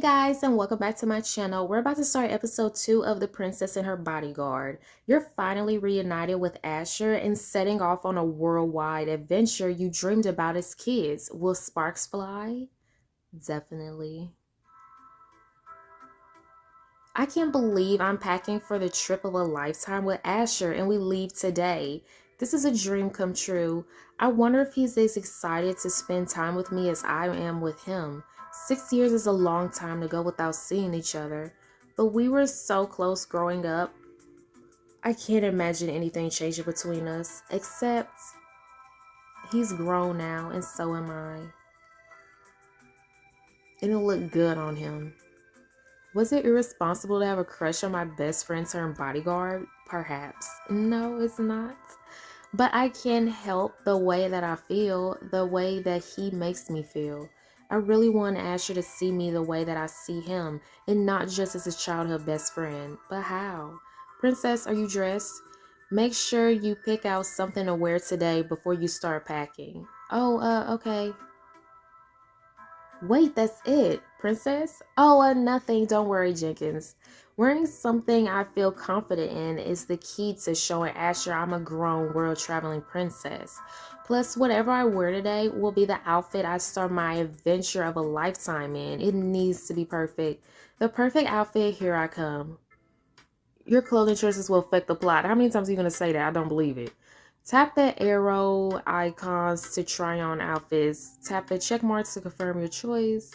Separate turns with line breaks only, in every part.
Guys, and welcome back to my channel. We're about to start episode 2 of The Princess and Her Bodyguard. You're finally reunited with Asher and setting off on a worldwide adventure you dreamed about as kids. Will sparks fly? Definitely. I can't believe I'm packing for the trip of a lifetime with Asher and we leave today. This is a dream come true. I wonder if he's as excited to spend time with me as I am with him. 6 years is a long time to go without seeing each other, but we were so close growing up. I can't imagine anything changing between us, except he's grown now and so am I. And it'll look good on him. Was it irresponsible to have a crush on my best friend turned bodyguard? Perhaps. No, it's not. But I can't help the way that I feel, the way that he makes me feel. I really want Asher to see me the way that I see him, and not just as a childhood best friend. But how? Princess, are you dressed? Make sure you pick out something to wear today before you start packing. Oh, okay. Wait, that's it, Princess? Oh, nothing. Don't worry, Jenkins. Wearing something I feel confident in is the key to showing Asher I'm a grown world-traveling princess. Plus, whatever I wear today will be the outfit I start my adventure of a lifetime in. It needs to be perfect. The perfect outfit, here I come. Your clothing choices will affect the plot. How many times are you going to say that? I don't believe it. Tap the arrow icons to try on outfits. Tap the check marks to confirm your choice.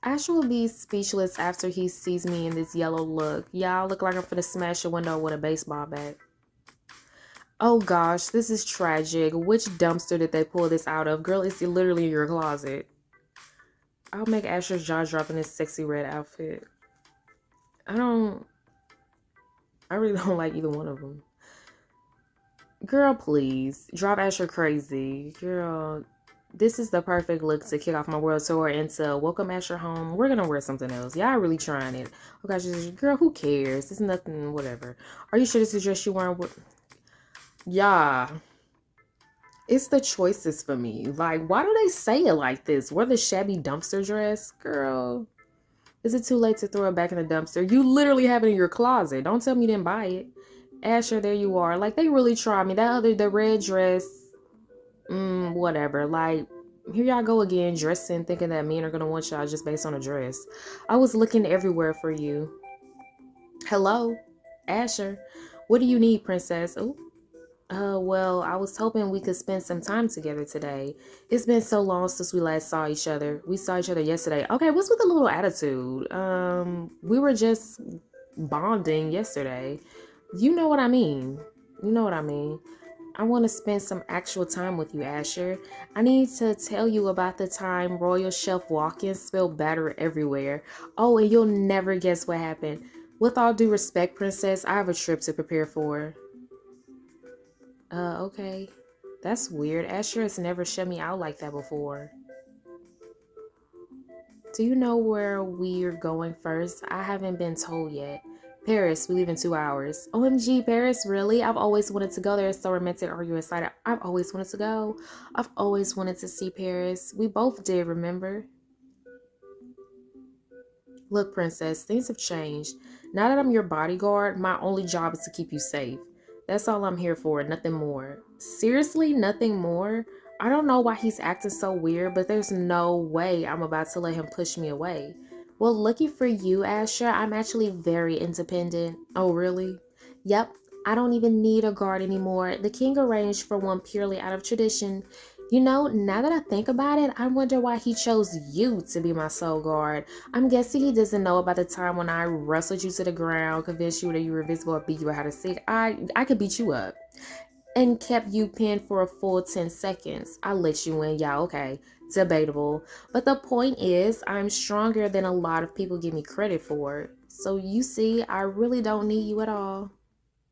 Asher will be speechless after he sees me in this yellow look. Y'all look like I'm finna smash a window with a baseball bat. Oh gosh, this is tragic. Which dumpster did they pull this out of? Girl, it's literally in your closet. I'll make Asher's jaw drop in this sexy red outfit. I really don't like either one of them. Girl, please. Drop Asher crazy. Girl, this is the perfect look to kick off my world tour and to welcome Asher home. We're gonna wear something else. Y'all really trying it. Oh gosh, girl, who cares? It's nothing, whatever. Are you sure this is the dress you wearing? Yeah. It's the choices for me. Like, why do they say it like this? Wear the shabby dumpster dress? Girl, is it too late to throw it back in the dumpster? You literally have it in your closet. Don't tell me you didn't buy it. Asher, there you are. Like, they really tried me. The red dress, whatever. Like, here y'all go again, dressing, thinking that men are gonna want y'all just based on a dress. I was looking everywhere for you. Hello, Asher. What do you need, princess? Oh, well, I was hoping we could spend some time together today. It's been so long since we last saw each other. We saw each other yesterday. Okay, what's with the little attitude? We were just bonding yesterday. You know what I mean. You know what I mean. I want to spend some actual time with you, Asher. I need to tell you about the time Royal Chef walk-in spilled batter everywhere. Oh, and you'll never guess what happened. With all due respect, princess, I have a trip to prepare for. Okay. That's weird. Asher has never shut me out like that before. Do you know where we're going first? I haven't been told yet. Paris, we leave in 2 hours. OMG, Paris, really? I've always wanted to go there. It's so romantic. Are you excited? I've always wanted to go. I've always wanted to see Paris. We both did, remember? Look, princess, things have changed. Now that I'm your bodyguard, my only job is to keep you safe. That's all I'm here for, nothing more. Seriously, nothing more? I don't know why he's acting so weird, but there's no way I'm about to let him push me away. Well, lucky for you, Asher, I'm actually very independent. Oh, really? Yep, I don't even need a guard anymore. The king arranged for one purely out of tradition. You know, now that I think about it, I wonder why he chose you to be my soul guard. I'm guessing he doesn't know about the time when I wrestled you to the ground, convinced you that you were invisible, or beat you how to sing. I could beat you up. And kept you pinned for a full 10 seconds. I let you in, yeah, okay. Debatable. But the point is, I'm stronger than a lot of people give me credit for. So you see, I really don't need you at all.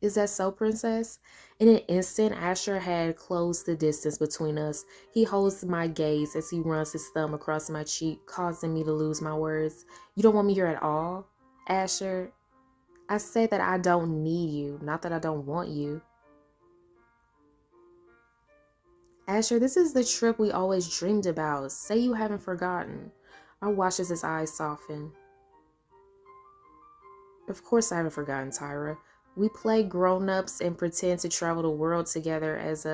Is that so, princess? In an instant, Asher had closed the distance between us. He holds my gaze as he runs his thumb across my cheek, causing me to lose my words. You don't want me here at all? Asher, I say that I don't need you, not that I don't want you. Asher, this is the trip we always dreamed about. Say you haven't forgotten. I watch as his eyes soften. Of course I haven't forgotten, Tyra. We play grown-ups and pretend to travel the world together as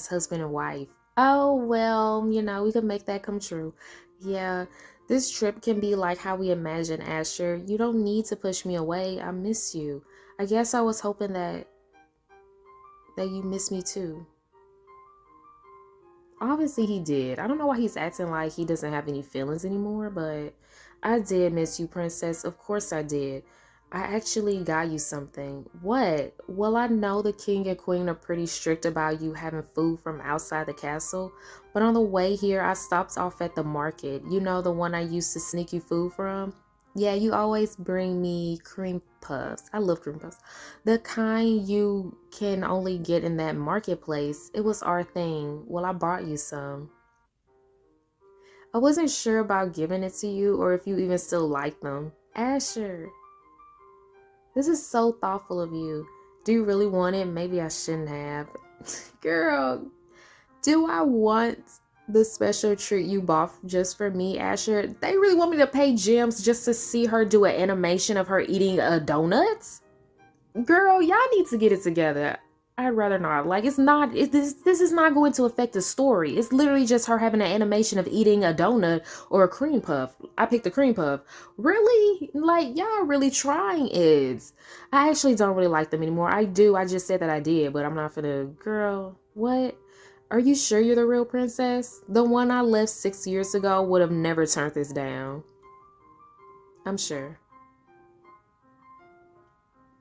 husband and wife. Oh, well, we could make that come true. Yeah, this trip can be like how we imagine, Asher. You don't need to push me away. I miss you. I guess I was hoping that you miss me too. Obviously he did. I don't know why he's acting like he doesn't have any feelings anymore, but I did miss you, princess. Of course I did. I actually got you something. What? Well, I know the king and queen are pretty strict about you having food from outside the castle, but on the way here, I stopped off at the market. You know, the one I used to sneak you food from? Yeah, you always bring me cream puffs. I love cream puffs. The kind you can only get in that marketplace. It was our thing. Well, I bought you some. I wasn't sure about giving it to you or if you even still like them. Asher, this is so thoughtful of you. Do you really want it? Maybe I shouldn't have. Girl, do I want the special treat you bought just for me, Asher? They really want me to pay gems just to see her do an animation of her eating a donut? Girl, y'all need to get it together. I'd rather not. Like, it's not. This is not going to affect the story. It's literally just her having an animation of eating a donut or a cream puff. I picked the cream puff. Really? Like, y'all really trying it. I actually don't really like them anymore. I do. I just said that I did, but I'm not gonna. Girl, what? Are you sure you're the real princess? The one I left 6 years ago would have never turned this down. I'm sure.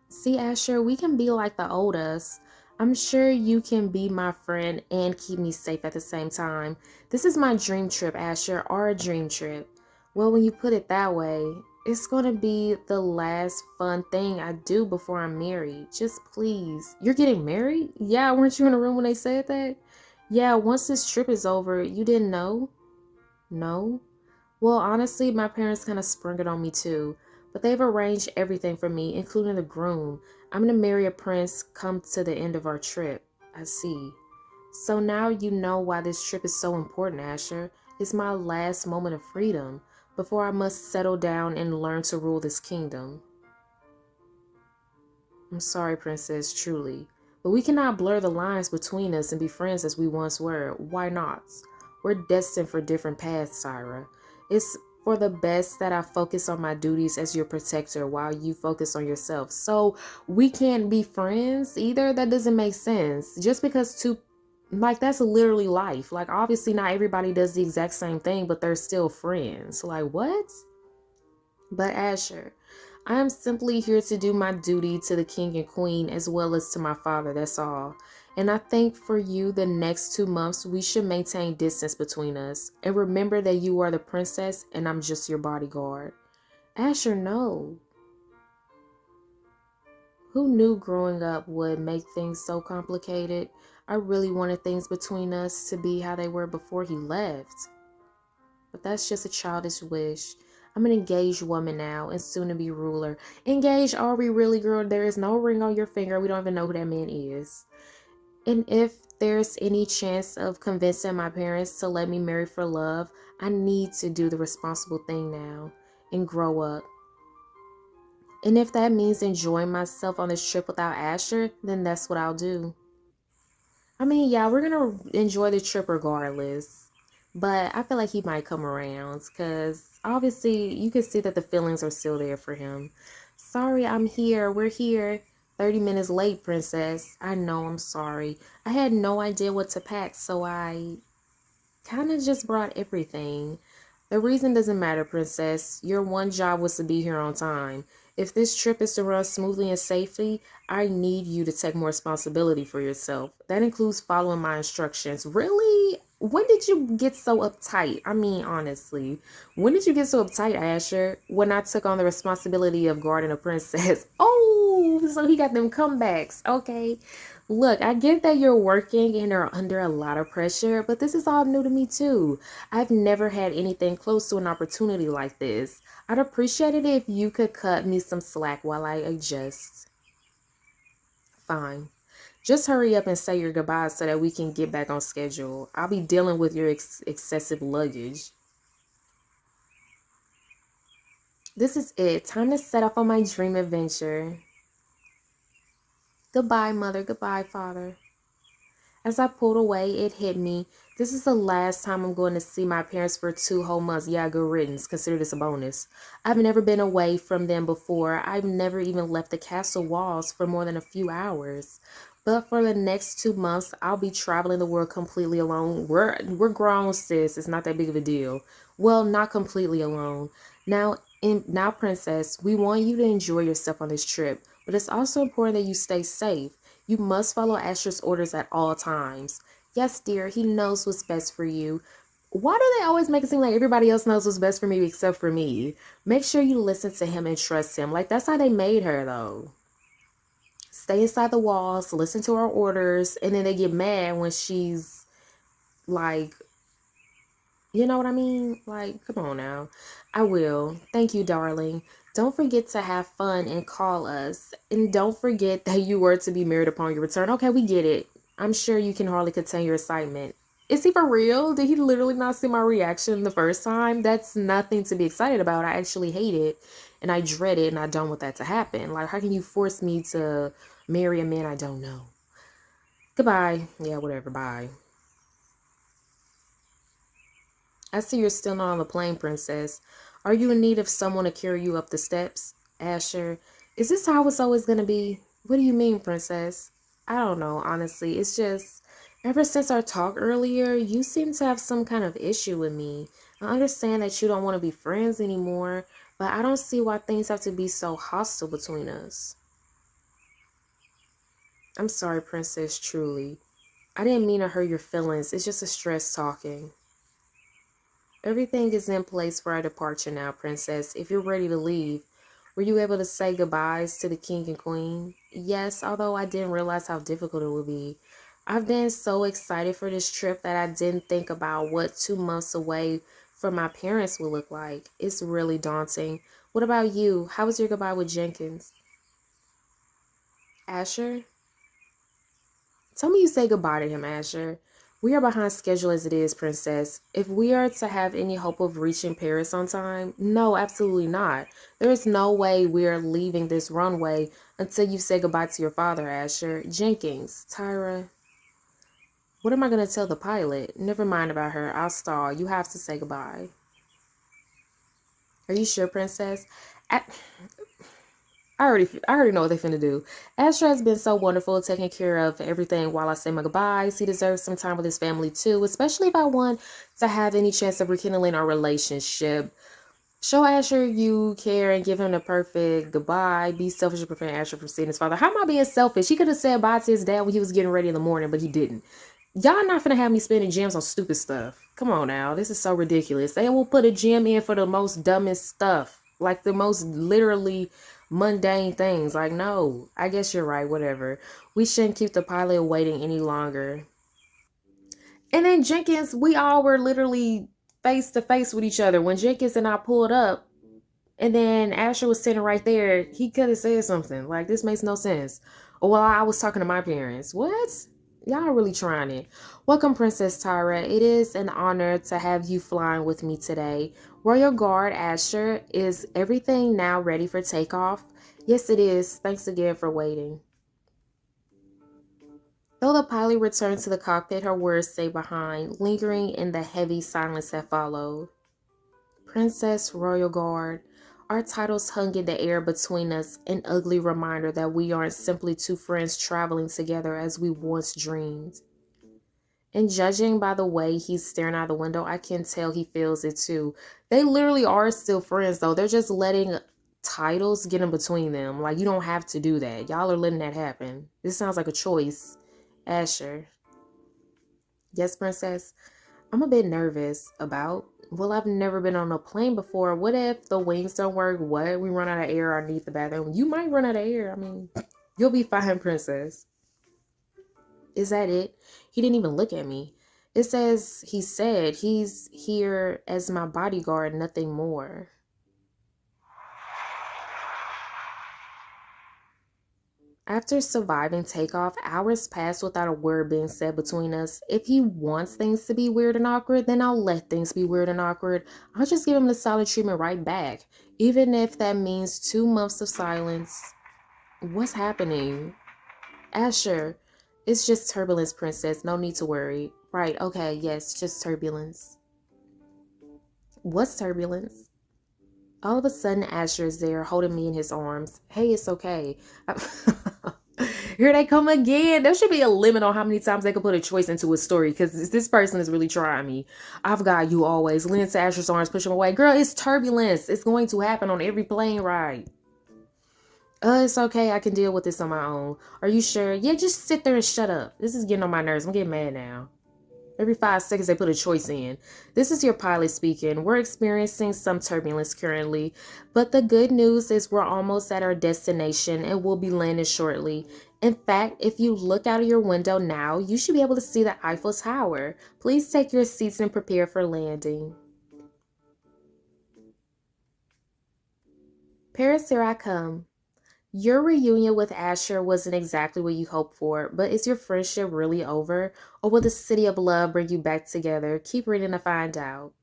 See, Asher, we can be like the old us. I'm sure you can be my friend and keep me safe at the same time. This is my dream trip, Asher, our dream trip. Well, when you put it that way, it's going to be the last fun thing I do before I'm married. Just please. You're getting married? Yeah, weren't you in the room when they said that? Yeah, once this trip is over, you didn't know? No? Well, honestly, my parents kind of sprung it on me too, but they've arranged everything for me, including the groom. I'm going to marry a prince come to the end of our trip. I see. So now you know why this trip is so important, Asher. It's my last moment of freedom before I must settle down and learn to rule this kingdom. I'm sorry, princess, truly. But we cannot blur the lines between us and be friends as we once were. Why not? We're destined for different paths, Syra. It's for the best that I focus on my duties as your protector while you focus on yourself. So we can't be friends either? That doesn't make sense. Just because like, that's literally life. Like, obviously not everybody does the exact same thing, but they're still friends. Like, what? But Asher, I am simply here to do my duty to the king and queen as well as to my father, that's all. And I think for you, the next 2 months, we should maintain distance between us. And remember that you are the princess and I'm just your bodyguard. Asher, no. Who knew growing up would make things so complicated? I really wanted things between us to be how they were before he left. But that's just a childish wish. I'm an engaged woman now and soon to be ruler. Engaged, are we really, girl? There is no ring on your finger. We don't even know who that man is. And if there's any chance of convincing my parents to let me marry for love, I need to do the responsible thing now and grow up. And if that means enjoying myself on this trip without Asher, then that's what I'll do. I mean, yeah, we're gonna enjoy the trip regardless. But I feel like he might come around because obviously you can see that the feelings are still there for him. Sorry, I'm here. We're here. 30 minutes late, princess. I know, I'm sorry. I had no idea what to pack, so I kind of just brought everything. The reason doesn't matter, princess. Your one job was to be here on time. If this trip is to run smoothly and safely, I need you to take more responsibility for yourself. That includes following my instructions. Really? When did you get so uptight? I mean, honestly, when did you get so uptight, Asher? When I took on the responsibility of guarding a princess. Oh, so he got them comebacks. Okay. Look, I get that you're working and are under a lot of pressure, but this is all new to me too. I've never had anything close to an opportunity like this. I'd appreciate it if you could cut me some slack while I adjust. Fine. Just hurry up and say your goodbyes so that we can get back on schedule. I'll be dealing with your excessive luggage. This is it. Time to set off on my dream adventure. Goodbye, mother. Goodbye, father. As I pulled away, it hit me. This is the last time I'm going to see my parents for 2 whole months. Yeah, good riddance. Consider this a bonus. I've never been away from them before. I've never even left the castle walls for more than a few hours. But for the next 2 months, I'll be traveling the world completely alone. We're grown, sis. It's not that big of a deal. Well, not completely alone. Now, princess, we want you to enjoy yourself on this trip, but it's also important that you stay safe. You must follow Asher's orders at all times. Yes, dear, he knows what's best for you. Why do they always make it seem like everybody else knows what's best for me except for me? Make sure you listen to him and trust him. Like, that's how they made her, though. Stay inside the walls, listen to her orders, and then they get mad when she's like, you know what I mean? Like, come on now. I will. Thank you, darling. Don't forget to have fun and call us. And don't forget that you were to be married upon your return. Okay, we get it. I'm sure you can hardly contain your excitement. Is he for real? Did he literally not see my reaction the first time? That's nothing to be excited about. I actually hate it and I dread it and I don't want that to happen. Like, how can you force me to marry a man I don't know? Goodbye. Yeah, whatever. Bye. I see you're still not on the plane, princess. Are you in need of someone to carry you up the steps? Asher, is this how it's always going to be? What do you mean, princess? I don't know, honestly. It's just, ever since our talk earlier, you seem to have some kind of issue with me. I understand that you don't want to be friends anymore, but I don't see why things have to be so hostile between us. I'm sorry, princess, truly. I didn't mean to hurt your feelings. It's just a stress talking. Everything is in place for our departure now, princess. If you're ready to leave, were you able to say goodbyes to the king and queen? Yes, although I didn't realize how difficult it would be. I've been so excited for this trip that I didn't think about what 2 months away from my parents will look like. It's really daunting. What about you? How was your goodbye with Jenkins? Asher? Tell me you say goodbye to him, Asher. We are behind schedule as it is, princess. If we are to have any hope of reaching Paris on time, no, absolutely not. There is no way we are leaving this runway until you say goodbye to your father, Asher. Jenkins, Tyra, what am I going to tell the pilot? Never mind about her. I'll stall. You have to say goodbye. Are you sure, princess? I, I already know what they finna do. Asher has been so wonderful taking care of everything while I say my goodbyes. He deserves some time with his family too, especially if I want to have any chance of rekindling our relationship. Show Asher you care and give him the perfect goodbye. Be selfish and prevent Asher from seeing his father. How am I being selfish? He could have said bye to his dad when he was getting ready in the morning, but he didn't. Y'all not finna have me spending gems on stupid stuff. Come on now. This is so ridiculous. They will put a gem in for the most dumbest stuff. Like the most literally mundane things. Like, no. I guess you're right. Whatever. We shouldn't keep the pilot waiting any longer. And then Jenkins, we all were literally face to face with each other. When Jenkins and I pulled up, and then Asher was sitting right there. He could have said something. Like, this makes no sense. Or while I was talking to my parents. What? Y'all really trying it. Welcome, Princess Tyra. It is an honor to have you flying with me today. Royal Guard Asher, is everything now ready for takeoff? Yes, it is. Thanks again for waiting. Though the pilot returned to the cockpit, her words stayed behind, lingering in the heavy silence that followed. Princess, Royal Guard. Our titles hung in the air between us, an ugly reminder that we aren't simply two friends traveling together as we once dreamed. And judging by the way he's staring out the window, I can tell he feels it too. They literally are still friends, though. They're just letting titles get in between them. Like, you don't have to do that. Y'all are letting that happen. This sounds like a choice. Asher. Yes, princess? I'm a bit nervous about. Well, I've never been on a plane before. What if the wings don't work? What? We run out of air underneath the bathroom. You might run out of air. I mean, you'll be fine, princess. Is that it? He didn't even look at me. It says he said he's here as my bodyguard, nothing more. After surviving takeoff, hours pass without a word being said between us. If he wants things to be weird and awkward, then I'll let things be weird and awkward. I'll just give him the solid treatment right back, even if that means 2 months of silence. What's happening? Asher, it's just turbulence, princess. No need to worry. Right, okay, yes, just turbulence. What's turbulence? All of a sudden, Asher is there holding me in his arms. Hey, it's okay. Here they come again. There should be a limit on how many times they could put a choice into a story because this person is really trying me. I've got you always. Lean into Asher's arms, push him away. Girl, it's turbulence. It's going to happen on every plane ride. It's okay. I can deal with this on my own. Are you sure? Yeah, just sit there and shut up. This is getting on my nerves. I'm getting mad now. Every 5 seconds, they put a choice in. This is your pilot speaking. We're experiencing some turbulence currently, but the good news is we're almost at our destination and we'll be landing shortly. In fact, if you look out of your window now, you should be able to see the Eiffel Tower. Please take your seats and prepare for landing. Paris, here I come. Your reunion with Asher wasn't exactly what you hoped for, but is your friendship really over? Or will the city of love bring you back together? Keep reading to find out.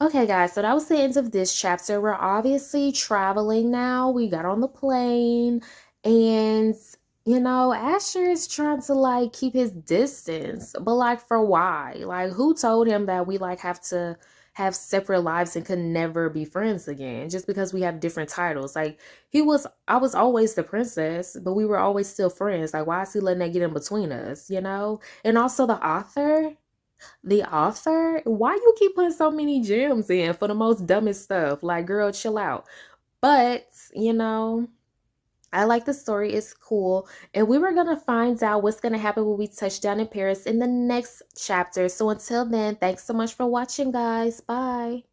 Okay, guys, so that was the end of this chapter. We're obviously traveling now. We got on the plane, and Asher is trying to like keep his distance, but like for why? Like, who told him that we like have to have separate lives and could never be friends again just because we have different titles? Like, I was always the princess, but we were always still friends. Like, why is he letting that get in between us? And also the author, why you keep putting so many gems in for the most dumbest stuff? Like, girl, chill out. But I like the story. It's cool. And we were going to find out what's going to happen when we touch down in Paris in the next chapter. So until then, thanks so much for watching, guys. Bye.